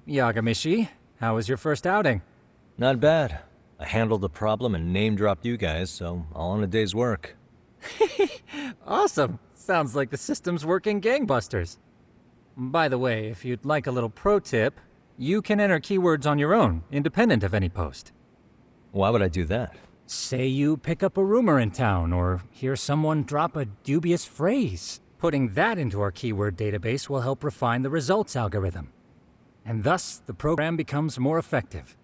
Yagamishi, how was your first outing? Not bad. I handled the problem and name-dropped you guys, so all in a day's work. Awesome! Sounds like the system's working gangbusters. By the way, if you'd like a little pro tip, you can enter keywords on your own, independent of any post. Why would I do that? Say you pick up a rumor in town, or hear someone drop a dubious phrase. Putting that into our keyword database will help refine the results algorithm. And thus, the program becomes more effective.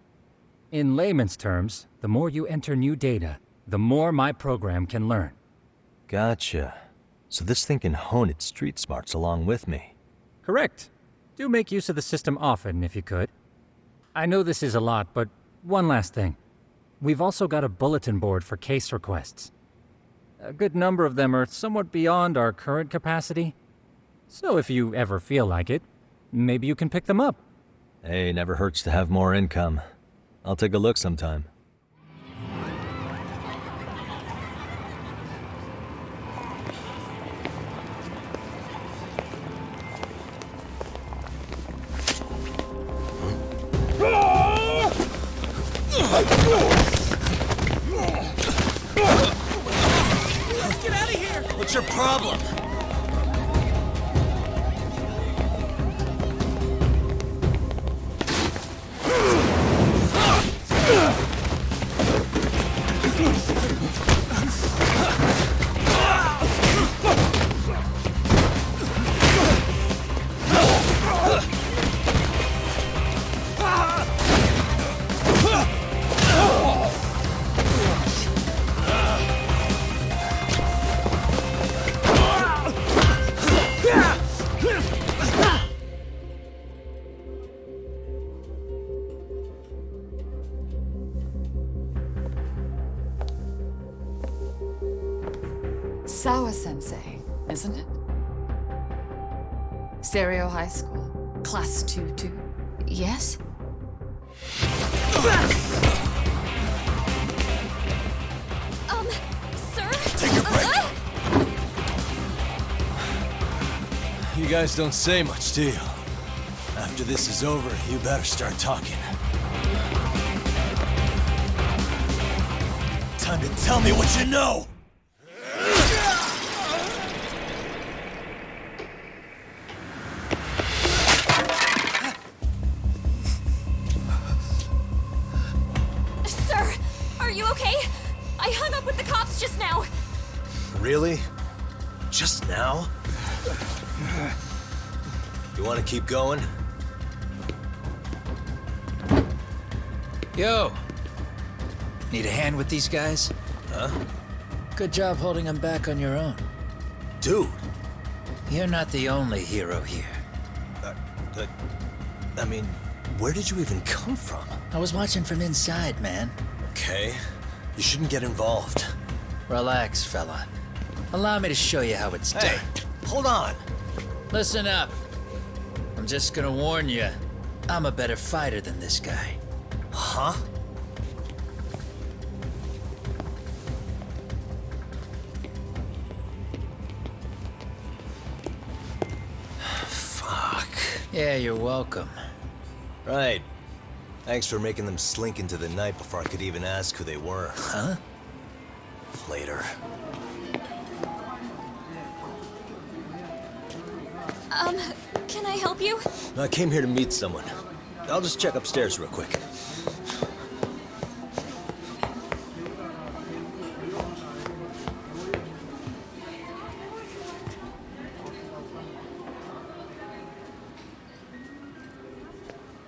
In layman's terms, the more you enter new data, the more my program can learn. Gotcha. So this thing can hone its street smarts along with me. Correct. Do make use of the system often, if you could. I know this is a lot, but one last thing. We've also got a bulletin board for case requests. A good number of them are somewhat beyond our current capacity. So if you ever feel like it, maybe you can pick them up. Hey, never hurts to have more income. I'll take a look sometime. Let's get out of here! What's your problem? Sawa-sensei, isn't it? Stereo High School, Class 2-2. Yes? Sir? Take a break. You guys don't say much, do you? After this is over, you better start talking. Time to tell me what you know! Sir, are you okay? I hung up with the cops just now. Really? Just now? You want to keep going? Yo! Need a hand with these guys? Huh? Good job holding them back on your own. Dude! You're not the only hero here. I mean, where did you even come from? I was watching from inside, man. Okay. You shouldn't get involved. Relax, fella. Allow me to show you how it's Hey, done. hold on! Listen up. I'm just gonna warn you. I'm a better fighter than this guy. Huh? Fuck. Yeah, you're welcome. Right. Thanks for making them slink into the night before I could even ask who they were. Huh? Later. Can I help you? I came here to meet someone. I'll just check upstairs real quick.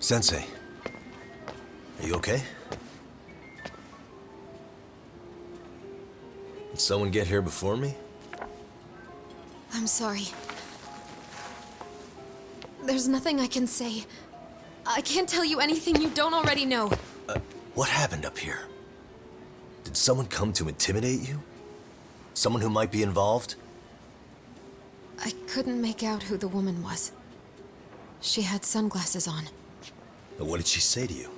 Sensei, are you okay? Did someone get here before me? I'm sorry. There's nothing I can say. I can't tell you anything you don't already know. What happened up here? Did someone come to intimidate you? Someone who might be involved? I couldn't make out who the woman was. She had sunglasses on. What did she say to you?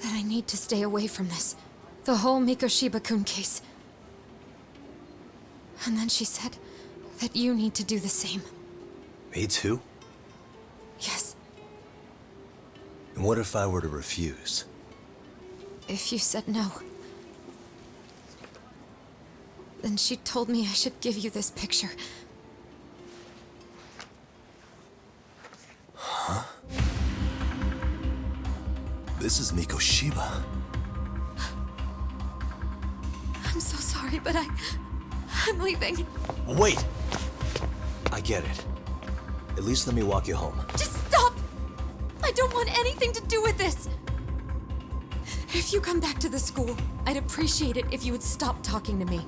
That I need to stay away from this. The whole Mikoshiba-kun case. And then she said that you need to do the same. Me too? Yes. And what if I were to refuse? If you said no, then she told me I should give you this picture. Huh? This is Mikoshiba. I'm so sorry, but I'm leaving. Wait! I get it. At least let me walk you home. Just stop! I don't want anything to do with this! If you come back to the school, I'd appreciate it if you would stop talking to me.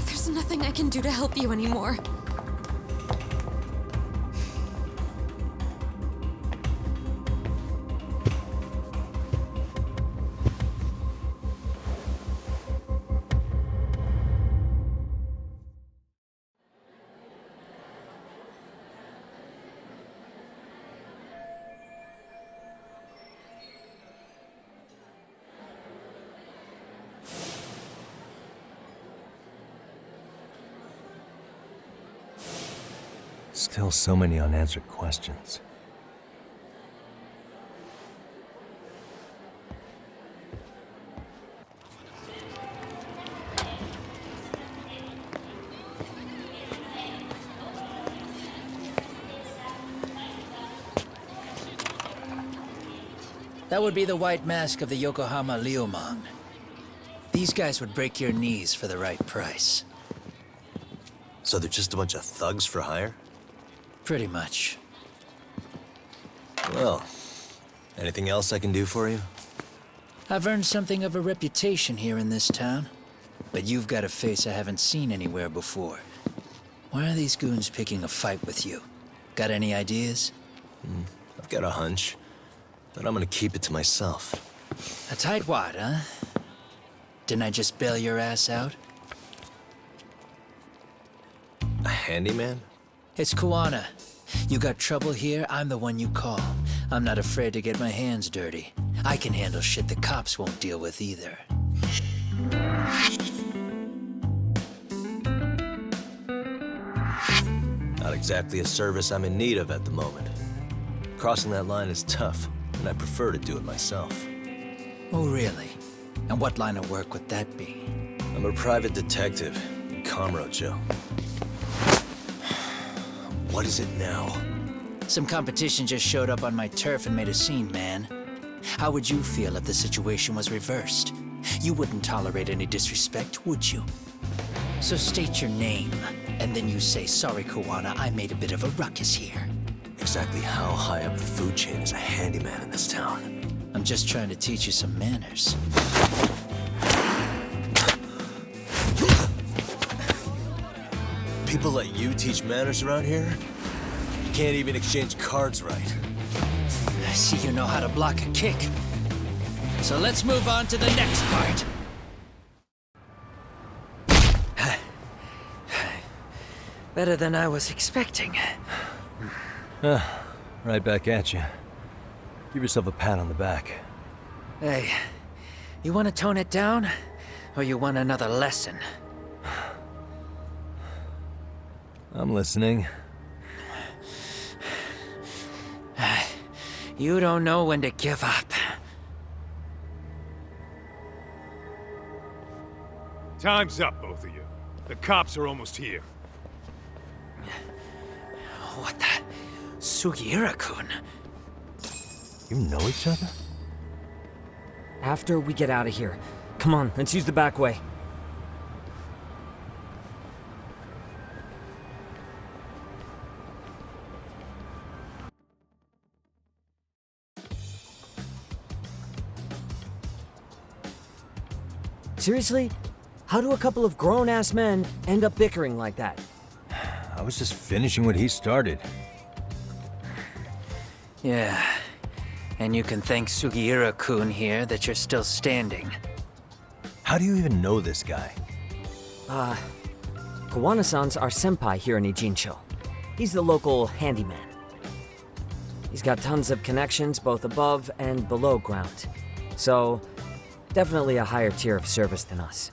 There's nothing I can do to help you anymore. Still so many unanswered questions. That would be the white mask of the Yokohama Liumang. These guys would break your knees for the right price. So they're just a bunch of thugs for hire? Pretty much. Well, anything else I can do for you? I've earned something of a reputation here in this town. But you've got a face I haven't seen anywhere before. Why are these goons picking a fight with you? Got any ideas? I've got a hunch, but I'm gonna keep it to myself. A tightwad, huh? Didn't I just bail your ass out? A handyman? It's Kuwana. You got trouble here, I'm the one you call. I'm not afraid to get my hands dirty. I can handle shit the cops won't deal with either. Not exactly a service I'm in need of at the moment. Crossing that line is tough, and I prefer to do it myself. Oh, really? And what line of work would that be? I'm a private detective in Kamurocho. What is it now? Some competition just showed up on my turf and made a scene, man. How would you feel if the situation was reversed? You wouldn't tolerate any disrespect, would you? So state your name, and then you say, sorry, Kuwana, I made a bit of a ruckus here. Exactly how high up the food chain is a handyman in this town? I'm just trying to teach you some manners. People like you teach manners around here? You can't even exchange cards right. I see you know how to block a kick. So let's move on to the next part. Better than I was expecting. Right back at you. Give yourself a pat on the back. Hey, you want to tone it down? Or you want another lesson? I'm listening. You don't know when to give up. Time's up, both of you. The cops are almost here. What the? Sugiura-kun? You know each other? After we get out of here. Come on, let's use the back way. Seriously? How do a couple of grown-ass men end up bickering like that? I was just finishing what he started. Yeah. And you can thank Sugiura-kun here that you're still standing. How do you even know this guy? Kawana-san's our senpai here in Ijincho. He's the local handyman. He's got tons of connections both above and below ground. So, definitely a higher tier of service than us.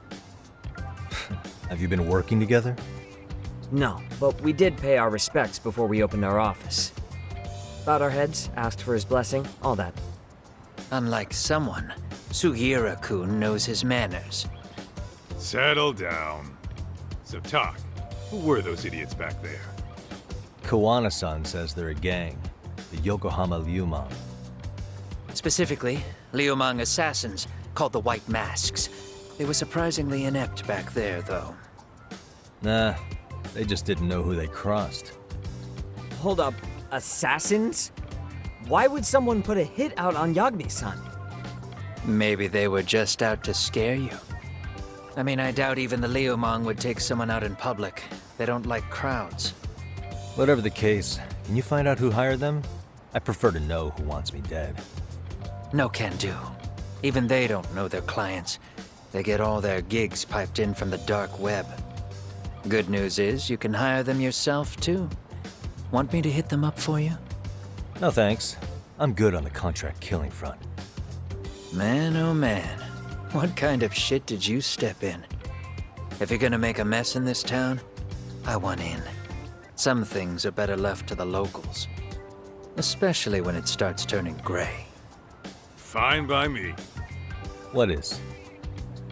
Have you been working together? No, but we did pay our respects before we opened our office. Bowed our heads, asked for his blessing, all that. Unlike someone, Sugiura-kun knows his manners. Settle down. So, talk. Who were those idiots back there? Kawana-san says they're a gang. The Yokohama Ryumon. Specifically, Liumang assassins, called the White Masks. They were surprisingly inept back there, though. Nah, they just didn't know who they crossed. Hold up, assassins? Why would someone put a hit out on Yagami-san? Maybe they were just out to scare you. I mean, I doubt even the Liumang would take someone out in public. They don't like crowds. Whatever the case, can you find out who hired them? I prefer to know who wants me dead. No can do. Even they don't know their clients. They get all their gigs piped in from the dark web. Good news is, you can hire them yourself, too. Want me to hit them up for you? No thanks. I'm good on the contract killing front. Man, oh man. What kind of shit did you step in? If you're gonna make a mess in this town, I want in. Some things are better left to the locals. Especially when it starts turning gray. Fine by me. What is?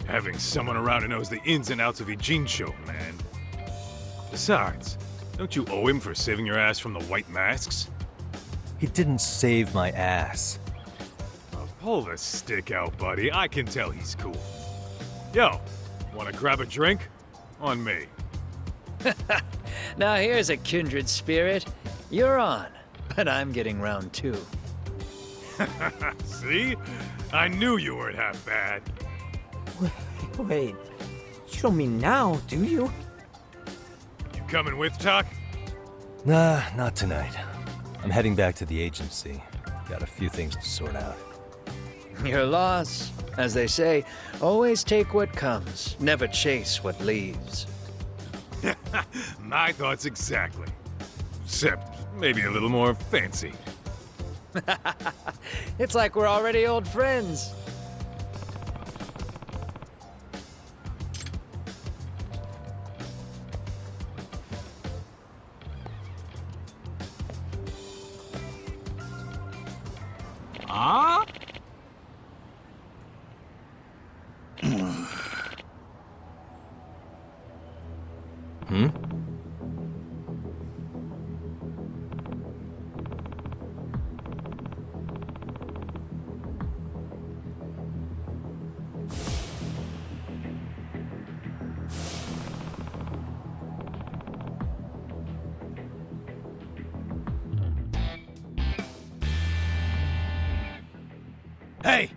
Having someone around who knows the ins and outs of Ijincho, man. Besides, don't you owe him for saving your ass from the White Masks? He didn't save my ass. Pull the stick out, buddy. I can tell he's cool. Yo, wanna grab a drink? On me. Now here's a kindred spirit. You're on, but I'm getting round two. See? I knew you weren't half bad. Wait, you don't mean now, do you? You coming with, Talk? Nah, not tonight. I'm heading back to the agency. Got a few things to sort out. Your loss. As they say, always take what comes, never chase what leaves. My thoughts exactly. Except maybe a little more fancy. It's like we're already old friends. Ah? Hey!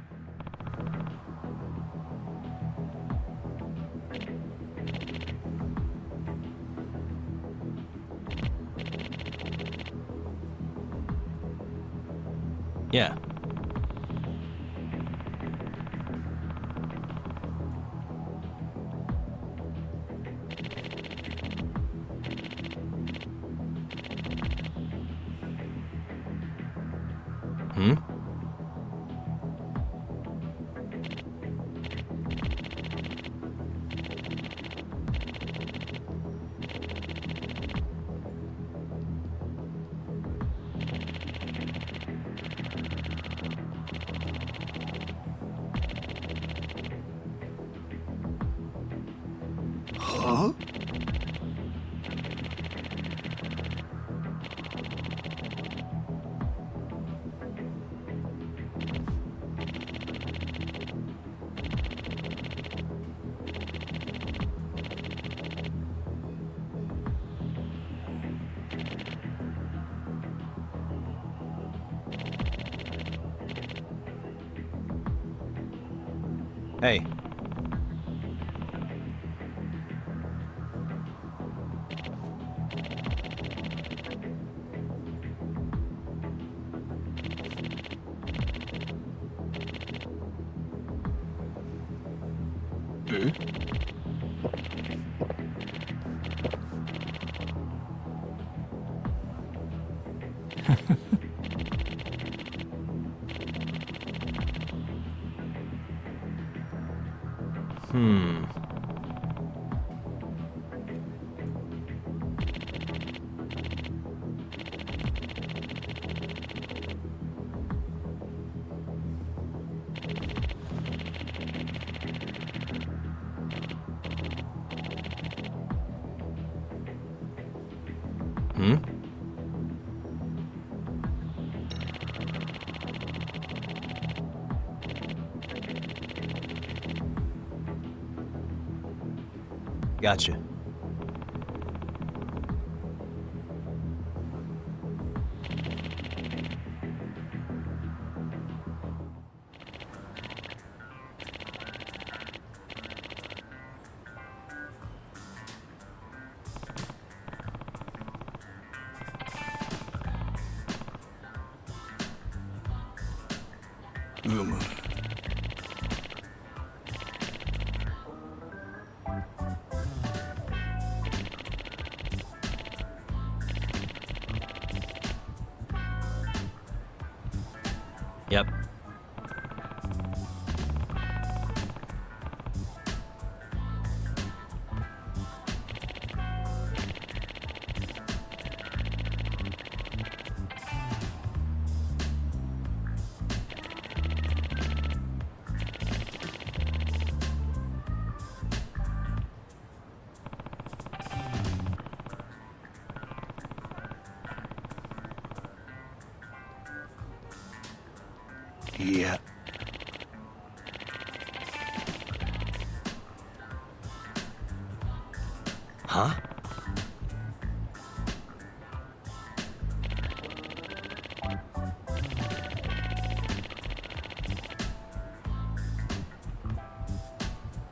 Yeah. Hey. Gotcha. Yep. Yeah. Huh?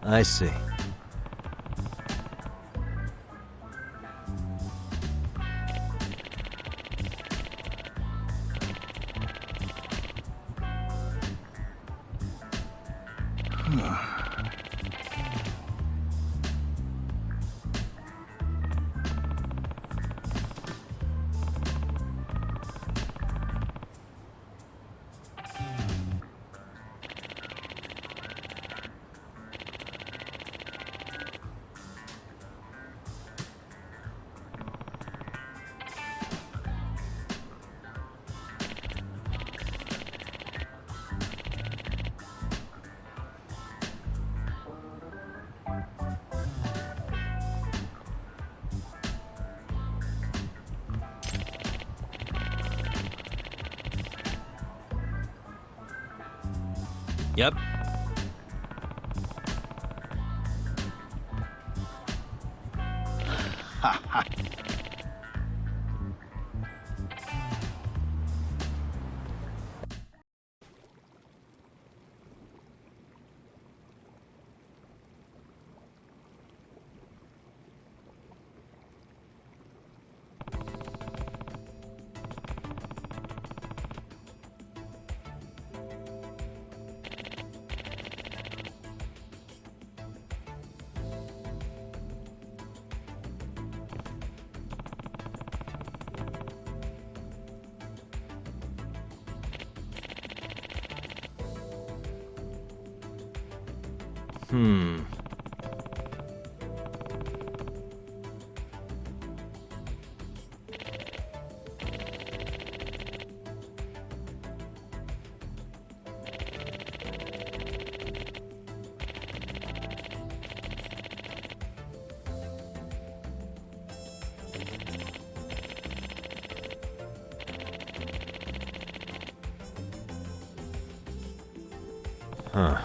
I see. Yep. Huh.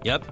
Yep.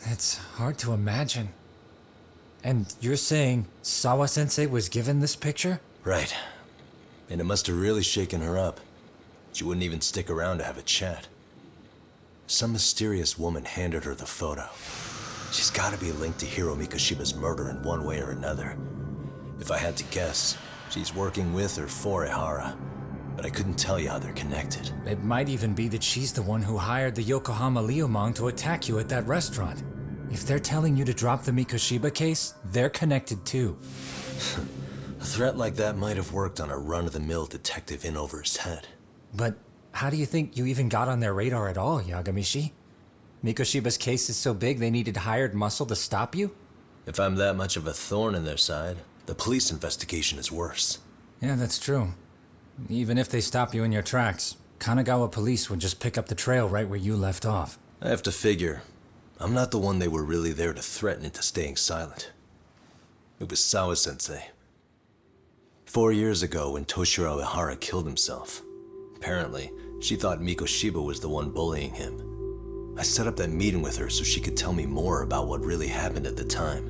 It's hard to imagine. And you're saying Sawa-sensei was given this picture? Right. And it must have really shaken her up. She wouldn't even stick around to have a chat. Some mysterious woman handed her the photo. She's gotta be linked to Hiro Mikoshiba's murder in one way or another. If I had to guess, she's working with or for Ehara. But I couldn't tell you how they're connected. It might even be that she's the one who hired the Yokohama Liumang to attack you at that restaurant. If they're telling you to drop the Mikoshiba case, they're connected too. A threat like that might have worked on a run-of-the-mill detective in over his head. But how do you think you even got on their radar at all, Yagamishi? Mikoshiba's case is so big they needed hired muscle to stop you? If I'm that much of a thorn in their side, the police investigation is worse. Yeah, that's true. Even if they stop you in your tracks, Kanagawa police would just pick up the trail right where you left off. I have to figure, I'm not the one they were really there to threaten into staying silent. It was Sawa-sensei. 4 years ago, when Toshiro Ehara killed himself, apparently, she thought Mikoshiba was the one bullying him. I set up that meeting with her so she could tell me more about what really happened at the time.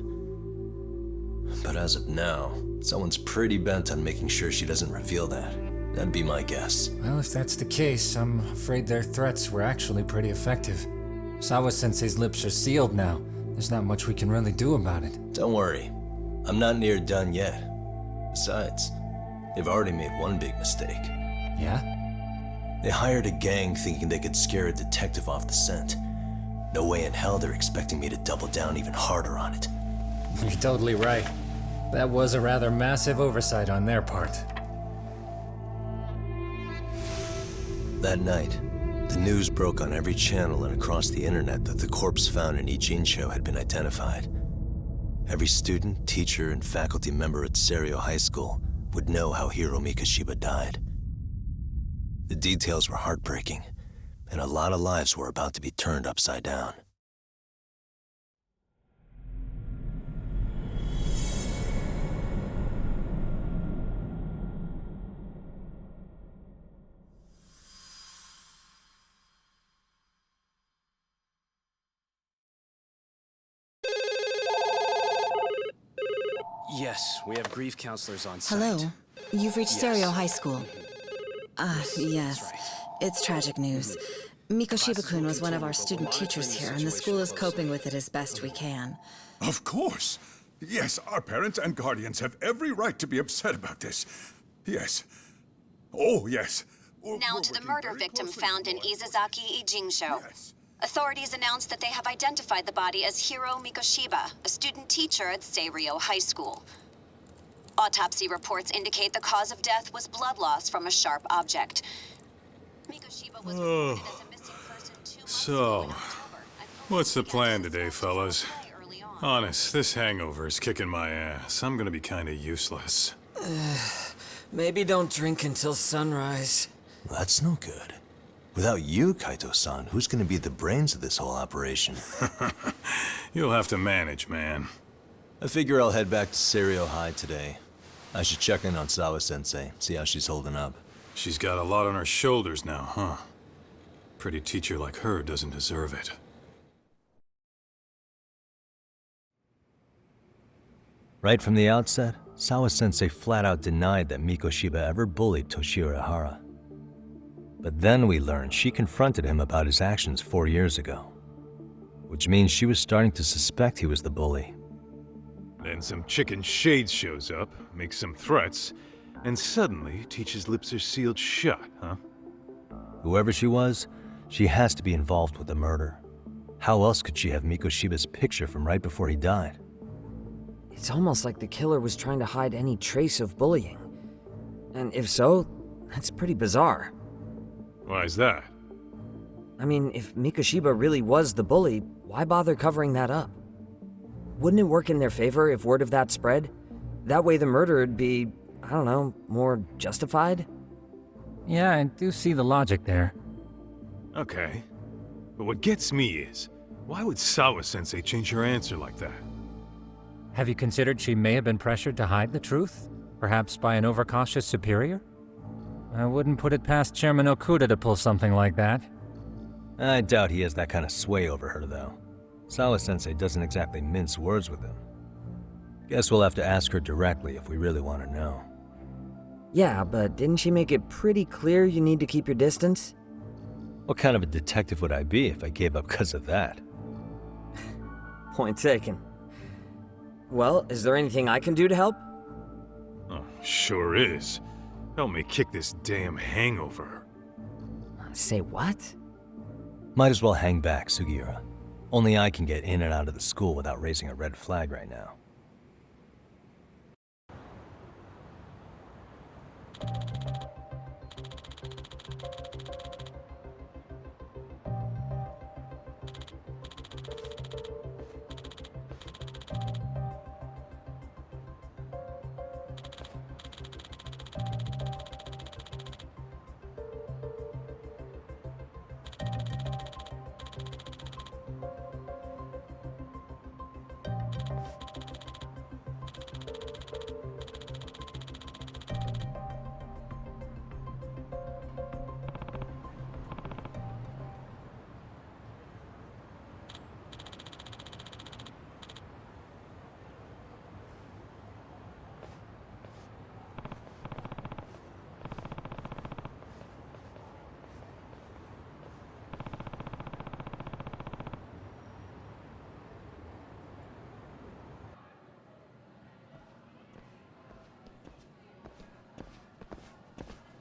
But as of now, someone's pretty bent on making sure she doesn't reveal that. That'd be my guess. Well, if that's the case, I'm afraid their threats were actually pretty effective. Sawa-sensei's lips are sealed now. There's not much we can really do about it. Don't worry, I'm not near done yet. Besides, they've already made one big mistake. Yeah? They hired a gang thinking they could scare a detective off the scent. No way in hell they're expecting me to double down even harder on it. You're totally right. That was a rather massive oversight on their part. That night, the news broke on every channel and across the internet that the corpse found in Ijincho had been identified. Every student, teacher, and faculty member at Seiryo High School would know how Hiro Mikoshiba died. The details were heartbreaking, and a lot of lives were about to be turned upside down. Yes, we have grief counselors on site. Hello. You've reached Yes. Seiryo High School. Yes. That's right. It's tragic news. Mikoshiba-kun was one of our student teachers here, and the school is coping with it as best we can. Of course. Yes, our parents and guardians have every right to be upset about this. Yes. Oh, yes. Now to the murder victim found in Izazaki Ijincho. Yes. Authorities announced that they have identified the body as Hiro Mikoshiba, a student teacher at Seiryo High School. Autopsy reports indicate the cause of death was blood loss from a sharp object. Mikoshiba was reported as a missing person 2 months So, ago in October, and what's the plan police today, began fellas? early on. Honest, this hangover is kicking my ass. I'm gonna be kinda useless. Maybe don't drink until sunrise. That's no good. Without you, Kaito-san, who's gonna be the brains of this whole operation? You'll have to manage, man. I figure I'll head back to Seiryo High today. I should check in on Sawa-sensei, see how she's holding up. She's got a lot on her shoulders now, huh? Pretty teacher like her doesn't deserve it. Right from the outset, Sawa-sensei flat out denied that Mikoshiba ever bullied Toshiro Ihara. But then we learned she confronted him about his actions 4 years ago. Which means she was starting to suspect he was the bully. Then some chicken shade shows up, makes some threats, and suddenly Teach's lips are sealed shut, huh? Whoever she was, she has to be involved with the murder. How else could she have Mikoshiba's picture from right before he died? It's almost like the killer was trying to hide any trace of bullying. And if so, that's pretty bizarre. Why is that? I mean, if Mikoshiba really was the bully, why bother covering that up? Wouldn't it work in their favor if word of that spread? That way the murder would be, I don't know, more justified? Yeah, I do see the logic there. Okay. But what gets me is, why would Sawa-sensei change her answer like that? Have you considered she may have been pressured to hide the truth? Perhaps by an overcautious superior? I wouldn't put it past Chairman Okuda to pull something like that. I doubt he has that kind of sway over her, though. Sawa-sensei doesn't exactly mince words with him. Guess we'll have to ask her directly if we really want to know. Yeah, but didn't she make it pretty clear you need to keep your distance? What kind of a detective would I be if I gave up because of that? Point taken. Well, is there anything I can do to help? Oh, sure is. Help me kick this damn hangover. Say what? Might as well hang back, Sugiura. Only I can get in and out of the school without raising a red flag right now.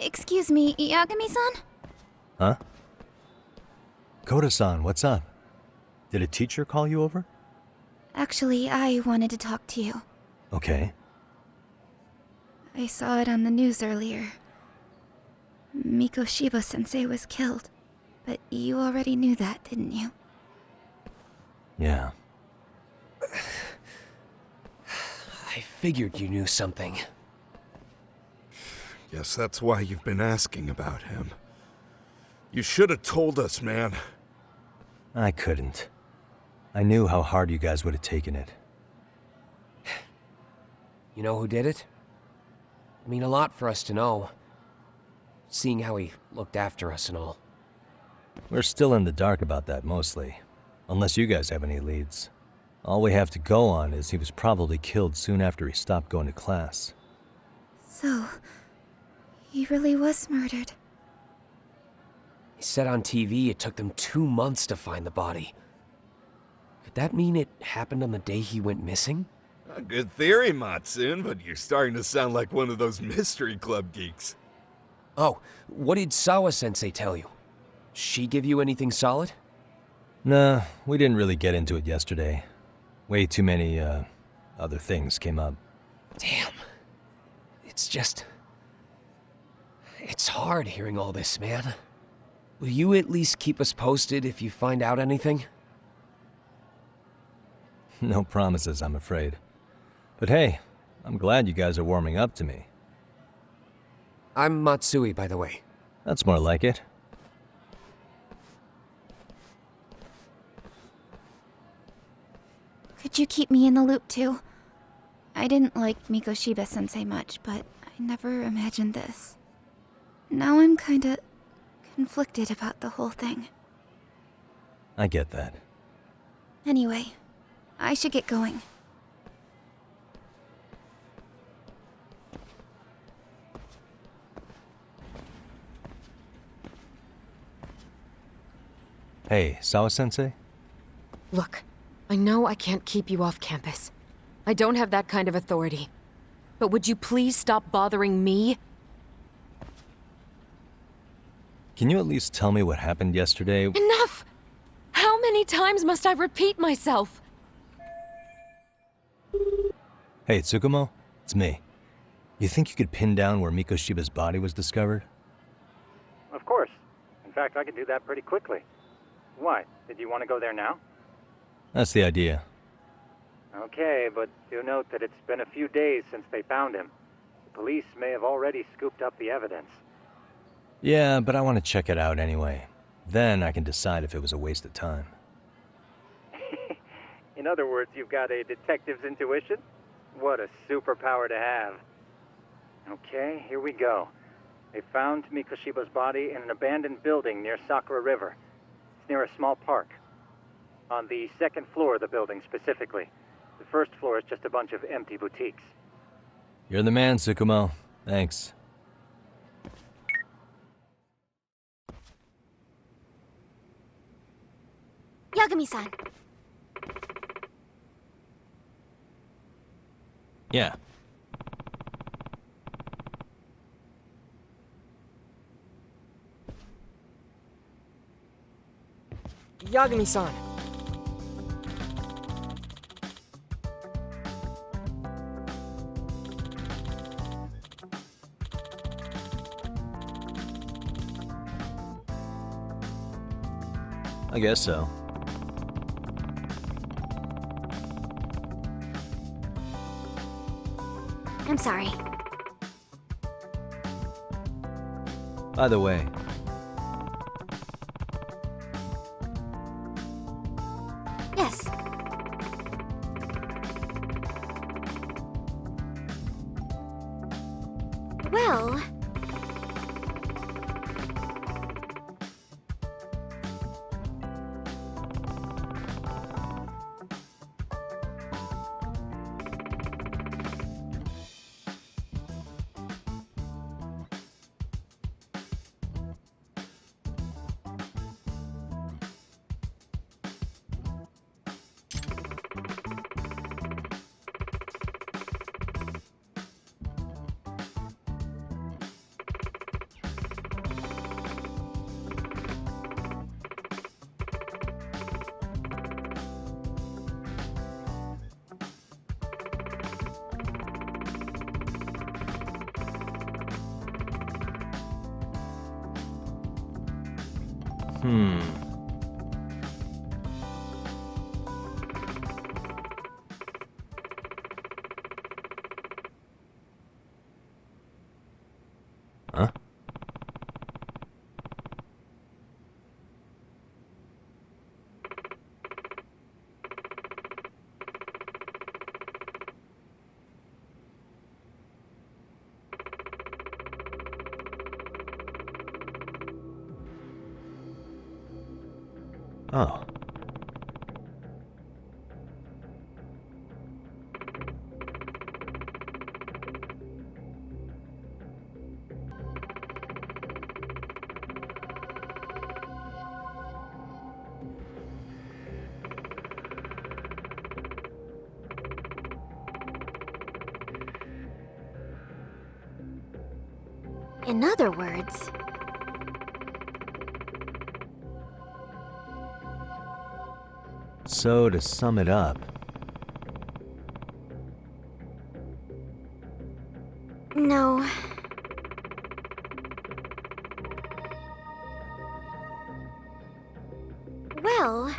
Excuse me, Yagami-san? Huh? Koda-san, what's up? Did a teacher call you over? Actually, I wanted to talk to you. Okay. I saw it on the news earlier. Mikoshiba-sensei was killed. But you already knew that, didn't you? Yeah. I figured you knew something. Guess that's why you've been asking about him. You should have told us, man. I couldn't. I knew how hard you guys would have taken it. You know who did it? I mean, a lot for us to know. Seeing how he looked after us and all. We're still in the dark about that, mostly. Unless you guys have any leads. All we have to go on is he was probably killed soon after he stopped going to class. So, he really was murdered. He said on TV it took them 2 months to find the body. Could that mean it happened on the day he went missing? A good theory, Matsun, but you're starting to sound like one of those mystery club geeks. Oh, what did Sawa-sensei tell you? She give you anything solid? Nah, we didn't really get into it yesterday. Way too many, other things came up. Damn. It's hard hearing all this, man. Will you at least keep us posted if you find out anything? No promises, I'm afraid. But hey, I'm glad you guys are warming up to me. I'm Matsui, by the way. That's more like it. Could you keep me in the loop too? I didn't like Mikoshiba-sensei much, but I never imagined this. Now I'm kinda conflicted about the whole thing. I get that. Anyway, I should get going. Hey, Sawa-sensei? Look, I know I can't keep you off campus. I don't have that kind of authority. But would you please stop bothering me? Can you at least tell me what happened yesterday? Enough! How many times must I repeat myself? Hey, Tsukumo? It's me. You think you could pin down where Mikoshiba's body was discovered? Of course. In fact, I can do that pretty quickly. Why? Did you want to go there now? That's the idea. Okay, but do note that it's been a few days since they found him. The police may have already scooped up the evidence. Yeah, but I want to check it out anyway. Then I can decide if it was a waste of time. In other words, you've got a detective's intuition? What a superpower to have. Okay, here we go. They found Mikoshiba's body in an abandoned building near Sakura River. It's near a small park. On the second floor of the building, specifically. The first floor is just a bunch of empty boutiques. You're the man, Tsukumo. Thanks. Yagami-san. Yeah. Yagami-san. I guess so. I'm sorry. By the way, Yes. Well... Huh? Oh. In other words... So, to sum it up, No. Well...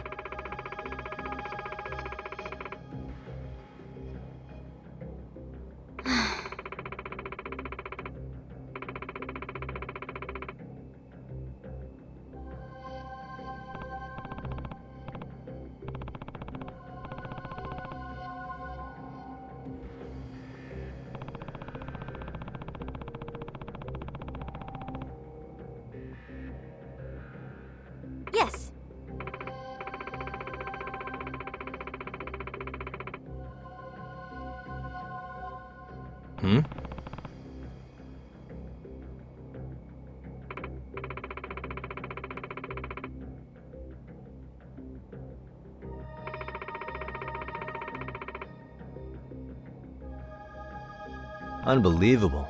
Hmm? Unbelievable.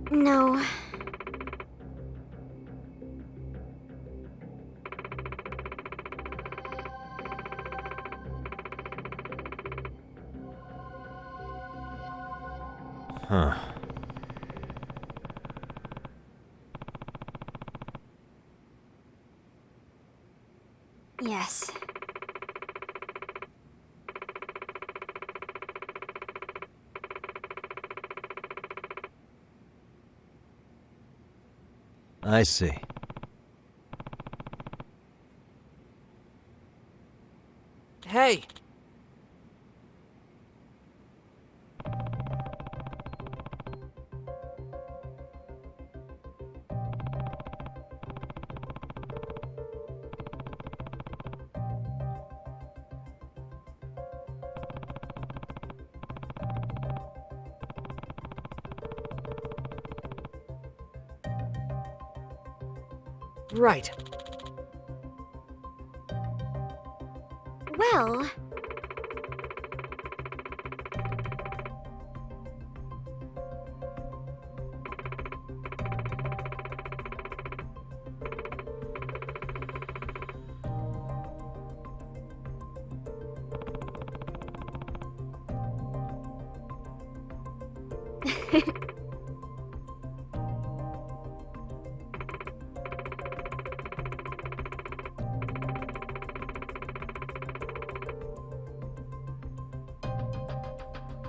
No. Huh. Yes. I see. Hey! Right. Well...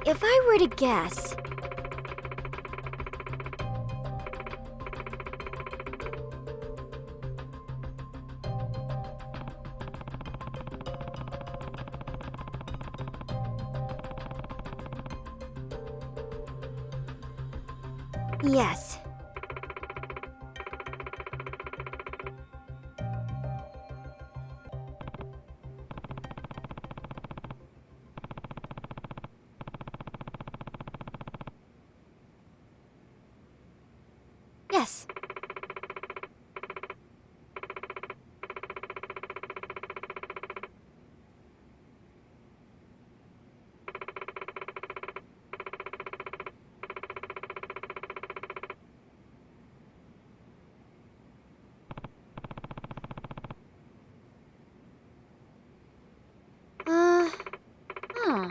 If I were to guess... Yes. Yes. Huh.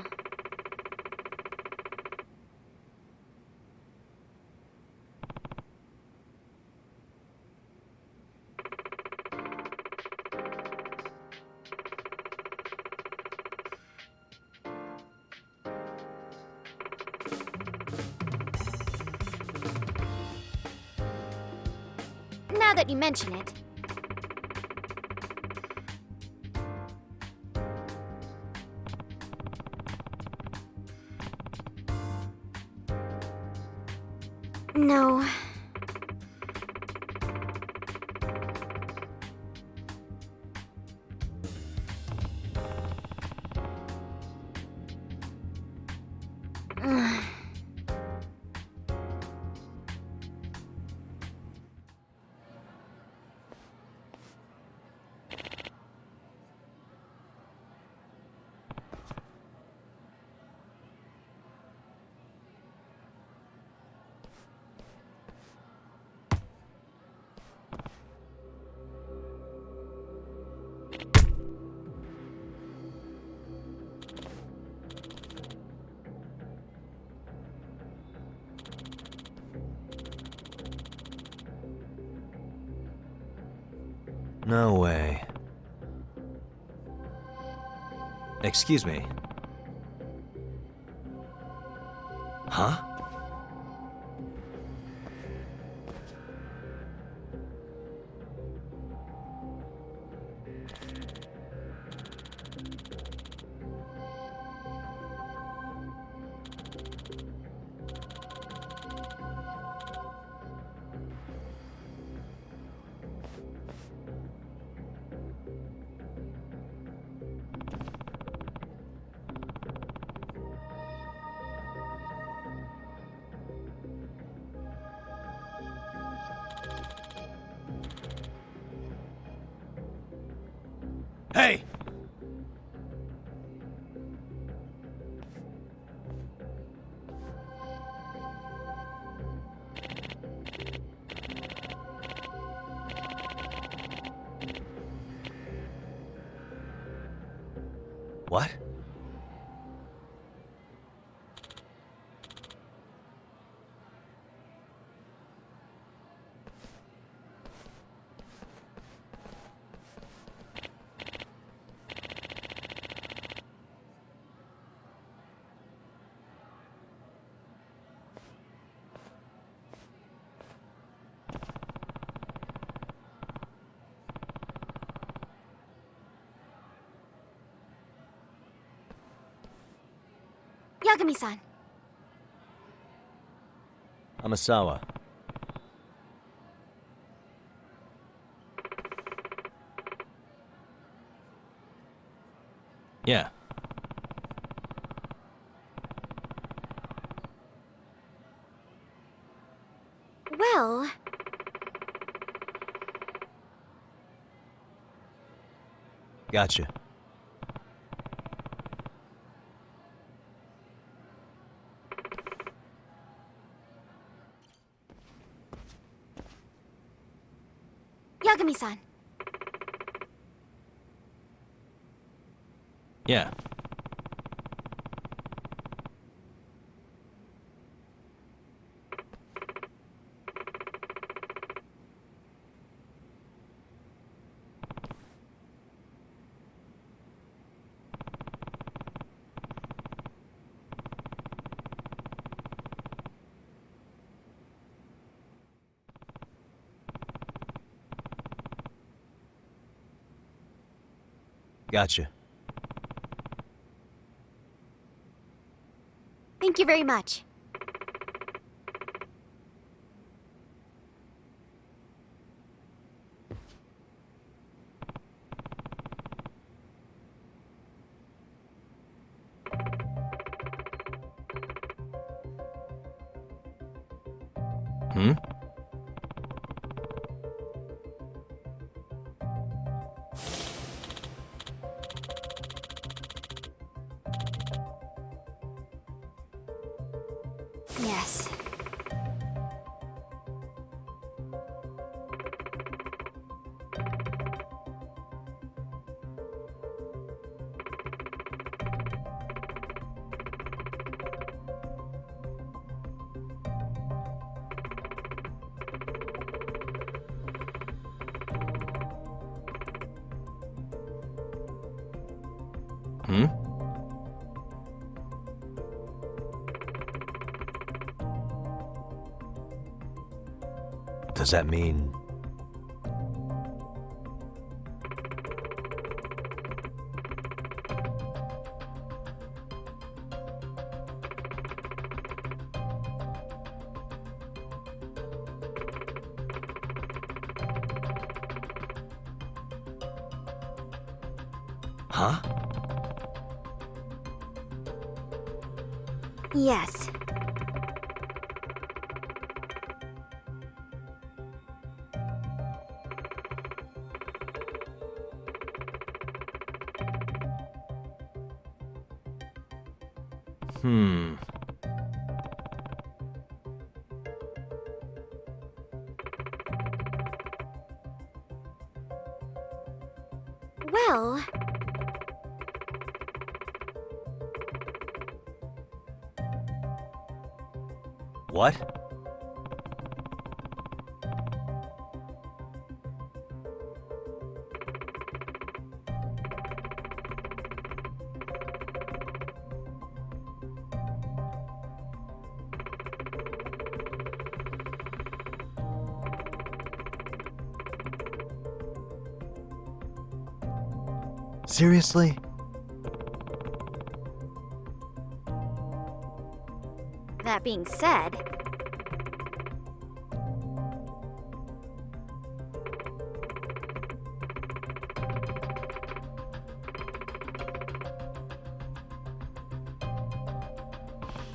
Now that you mention it. No. No way. Excuse me. Huh? Hey! What? Yagami-san. Amasawa. Yeah. Well, Gotcha. Yagami-san. Yeah. Gotcha. Thank you very much. Hmm? Yes. Hmm? Does that mean... Huh? Yes. Hmm. Well, What? Seriously? that being said,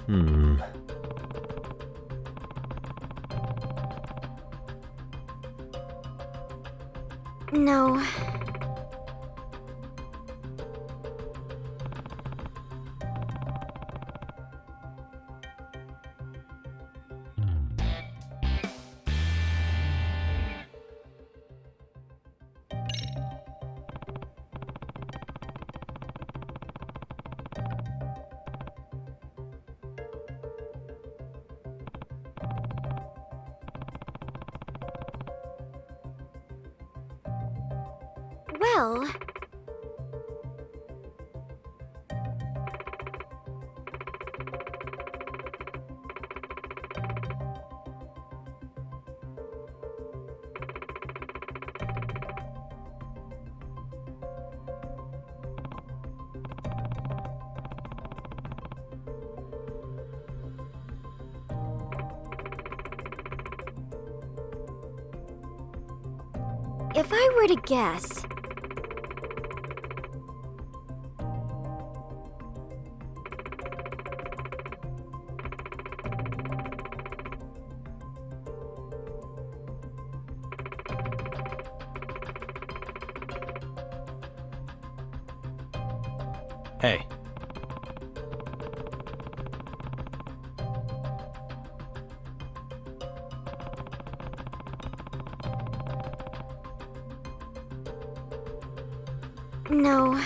Hmm. no. Well... If I were to guess... Hey. No.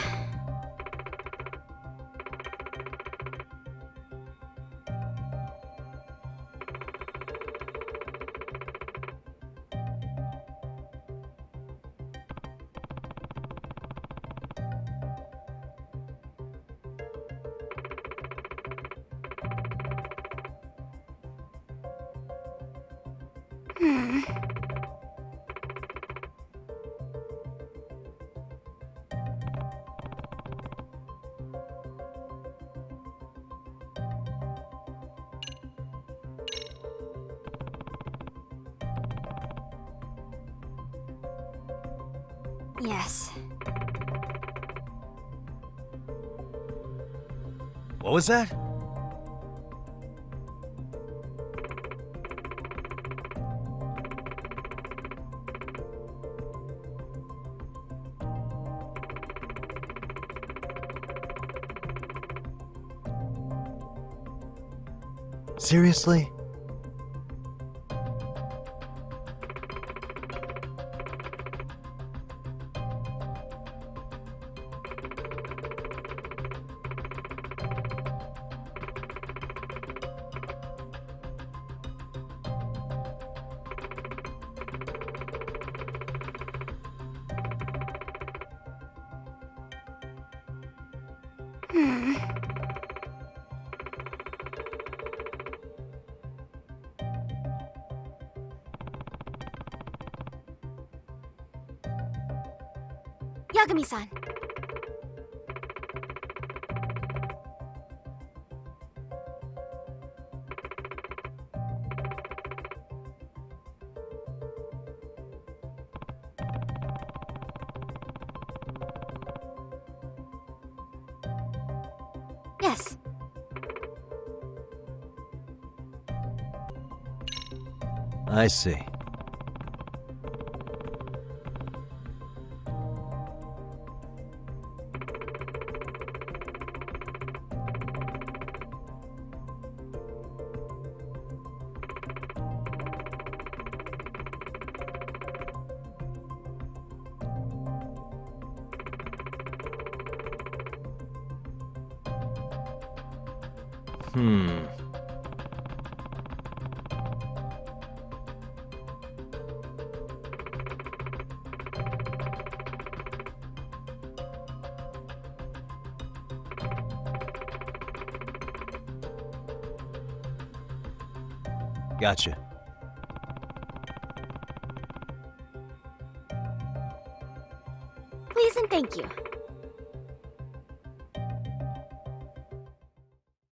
Yes. What was that? Seriously? Yagami-san. Yes. I see. Gotcha. Please and thank you.